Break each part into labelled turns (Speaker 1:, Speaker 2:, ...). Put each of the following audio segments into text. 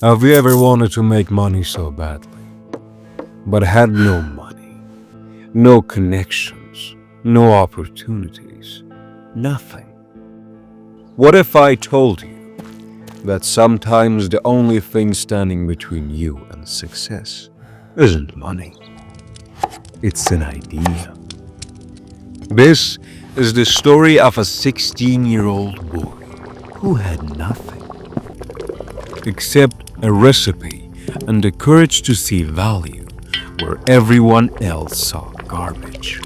Speaker 1: Have you ever wanted to make money so badly, but had no money, no connections, no opportunities, nothing? What if I told you that sometimes the only thing standing between you and success isn't money, it's an idea? This is the story of a 16-year-old boy who had nothing except a recipe and the courage to see value where everyone else saw garbage.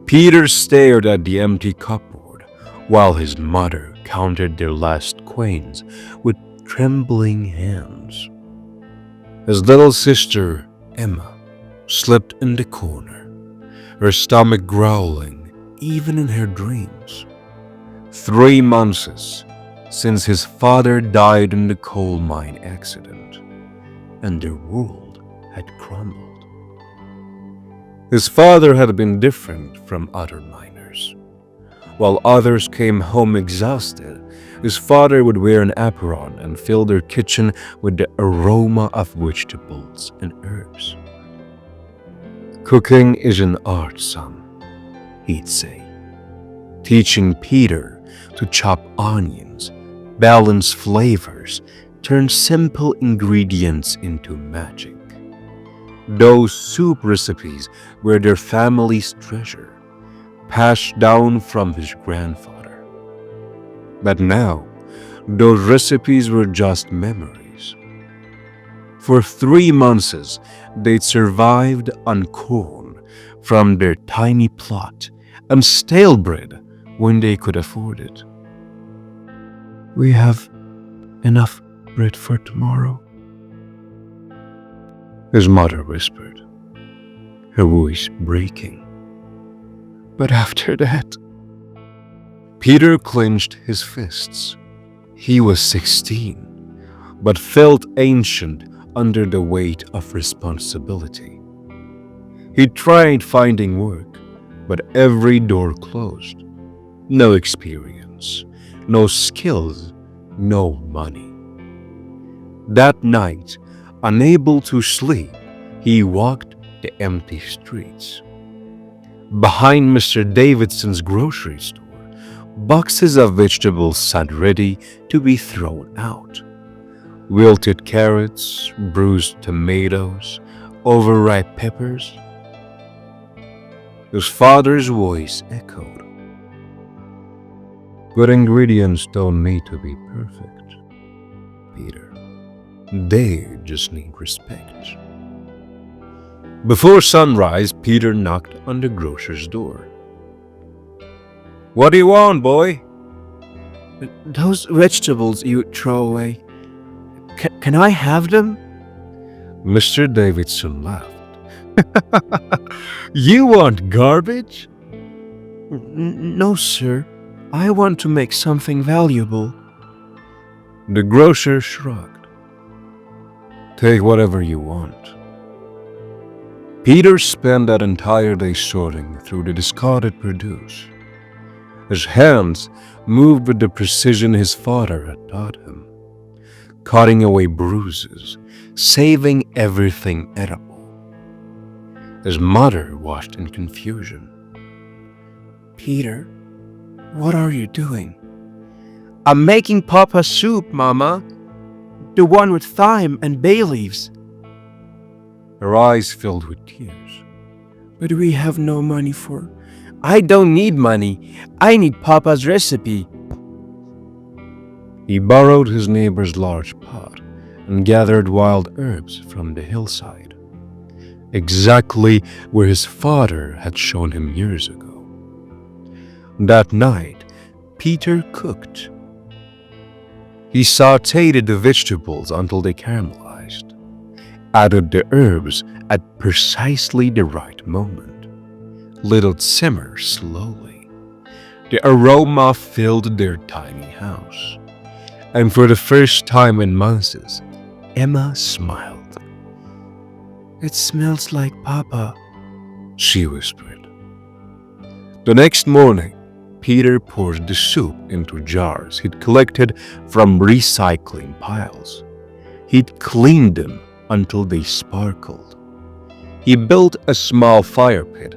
Speaker 1: Peter stared at the empty cupboard while his mother counted their last coins with trembling hands. His little sister, Emma, slipped in the corner, her stomach growling even in her dreams. 3 months since his father died in the coal mine accident, and their world had crumbled. His father had been different from other miners. While others came home exhausted, his father would wear an apron and fill their kitchen with the aroma of vegetables and herbs. Cooking is an art, son, he'd say, teaching Peter to chop onions, balance flavors, turn simple ingredients into magic. Those soup recipes were their family's treasure, passed down from his grandfather. But now, those recipes were just memories. For 3 months, they'd survived on corn from their tiny plot and stale bread when they could afford it. We have enough bread for tomorrow, his mother whispered, her voice breaking. But after that, Peter clenched his fists. He was 16, but felt ancient under the weight of responsibility. He tried finding work, but every door closed. No experience, no skills, no money. That night, unable to sleep, he walked the empty streets. Behind Mr. Davidson's grocery store, boxes of vegetables sat ready to be thrown out. Wilted carrots, bruised tomatoes, overripe peppers. His father's voice echoed. Good ingredients don't need to be perfect, Peter. They just need respect. Before sunrise, Peter knocked on the grocer's door. What do you want, boy?
Speaker 2: Those vegetables you throw away, can I have them?
Speaker 1: Mr. Davidson laughed. You want garbage?
Speaker 2: No, sir. I want to make something valuable.
Speaker 1: The grocer shrugged. Take whatever you want. Peter spent that entire day sorting through the discarded produce. His hands moved with the precision his father had taught him, cutting away bruises, saving everything edible. His mother watched in confusion.
Speaker 2: Peter, what are you doing? I'm making Papa soup, Mama. The one with thyme and bay leaves.
Speaker 1: Her eyes filled with tears.
Speaker 2: But we have no money for... I don't need money. I need Papa's recipe.
Speaker 1: He borrowed his neighbor's large pot and gathered wild herbs from the hillside, exactly where his father had shown him years ago. That night, Peter cooked. He sautéed the vegetables until they caramelized, added the herbs at precisely the right moment, let it simmer slowly. The aroma filled their tiny house, and for the first time in months, Emma smiled.
Speaker 2: It smells like Papa,
Speaker 1: she whispered. The next morning, Peter poured the soup into jars he'd collected from recycling piles. He'd cleaned them until they sparkled. He built a small fire pit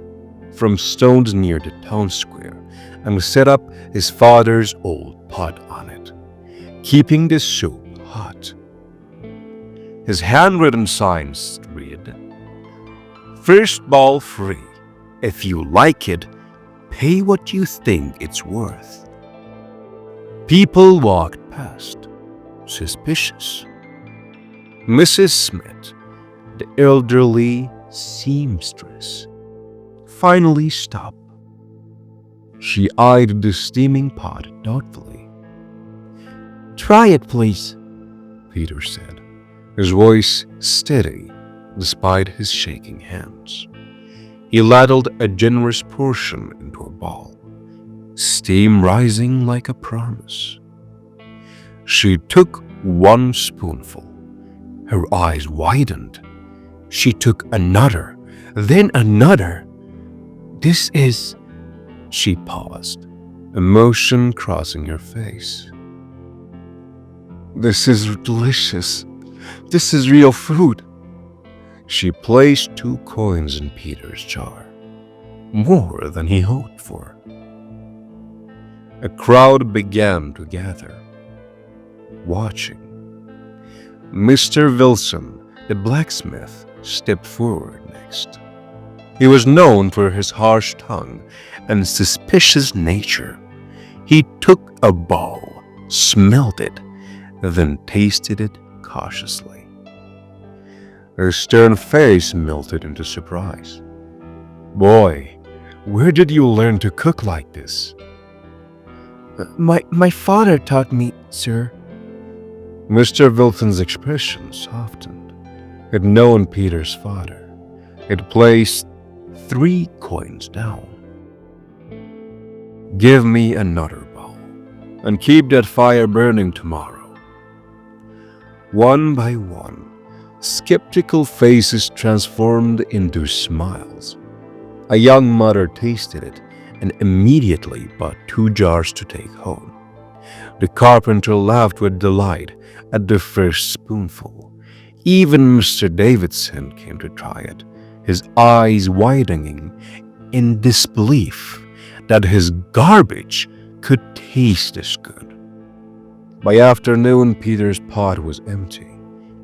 Speaker 1: from stones near the town square and set up his father's old pot on it, keeping the soup hot. His handwritten signs read, "First ball free. If you like it, pay what you think it's worth." People walked past, suspicious. Mrs. Smith, the elderly seamstress, finally stopped. She eyed the steaming pot doubtfully.
Speaker 2: Try it, please,
Speaker 1: Peter said, his voice steady despite his shaking hands. He ladled a generous portion into a bowl, steam rising like a promise. She took one spoonful. Her eyes widened. She took another, then another. "This is..." She paused, emotion crossing her face. "This is delicious. This is real food." She placed 2 coins in Peter's jar, more than he hoped for. A crowd began to gather, watching. Mr. Wilson, the blacksmith, stepped forward next. He was known for his harsh tongue and suspicious nature. He took a bowl, smelled it, then tasted it cautiously. Her stern face melted into surprise. "Boy, where did you learn to cook like this?"
Speaker 2: My father taught me, sir."
Speaker 1: Mr. Wilson's expression softened. He'd known Peter's father. He'd placed 3 coins down. "Give me another bowl, and keep that fire burning tomorrow." One by one, skeptical faces transformed into smiles. A young mother tasted it and immediately bought 2 jars to take home. The carpenter laughed with delight at the first spoonful. Even Mr. Davidson came to try it, his eyes widening in disbelief that his garbage could taste this good. By afternoon, Peter's pot was empty.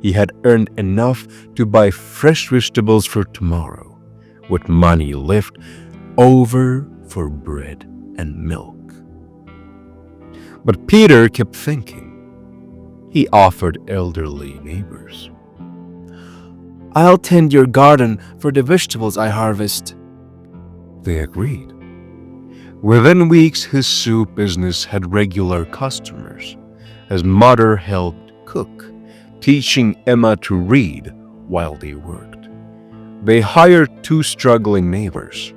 Speaker 1: He had earned enough to buy fresh vegetables for tomorrow, with money left over for bread and milk. But Peter kept thinking. He offered elderly neighbors.
Speaker 2: "I'll tend your garden for the vegetables I harvest."
Speaker 1: They agreed. Within weeks, his soup business had regular customers. His mother helped cook, teaching Emma to read while they worked. They hired 2 struggling neighbors.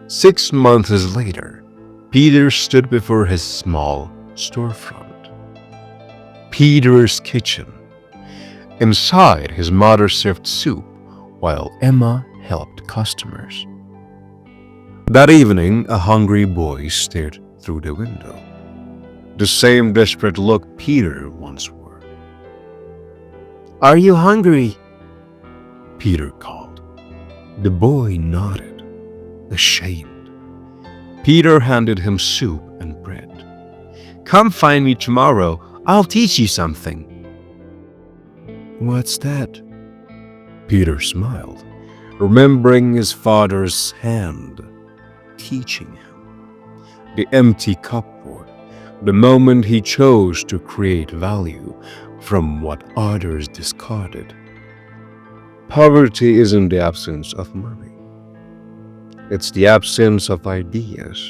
Speaker 1: 6 months later, Peter stood before his small storefront. Peter's kitchen. Inside, his mother served soup while Emma helped customers. That evening, a hungry boy stared through the window. The same desperate look Peter once wore.
Speaker 2: "Are you hungry?"
Speaker 1: Peter called. The boy nodded, ashamed. Peter handed him soup and bread.
Speaker 2: "Come find me tomorrow. I'll teach you something."
Speaker 1: "What's that?" Peter smiled, remembering his father's hand teaching him. The empty cupboard, the moment he chose to create value from what others discarded. Poverty isn't the absence of money. It's the absence of ideas.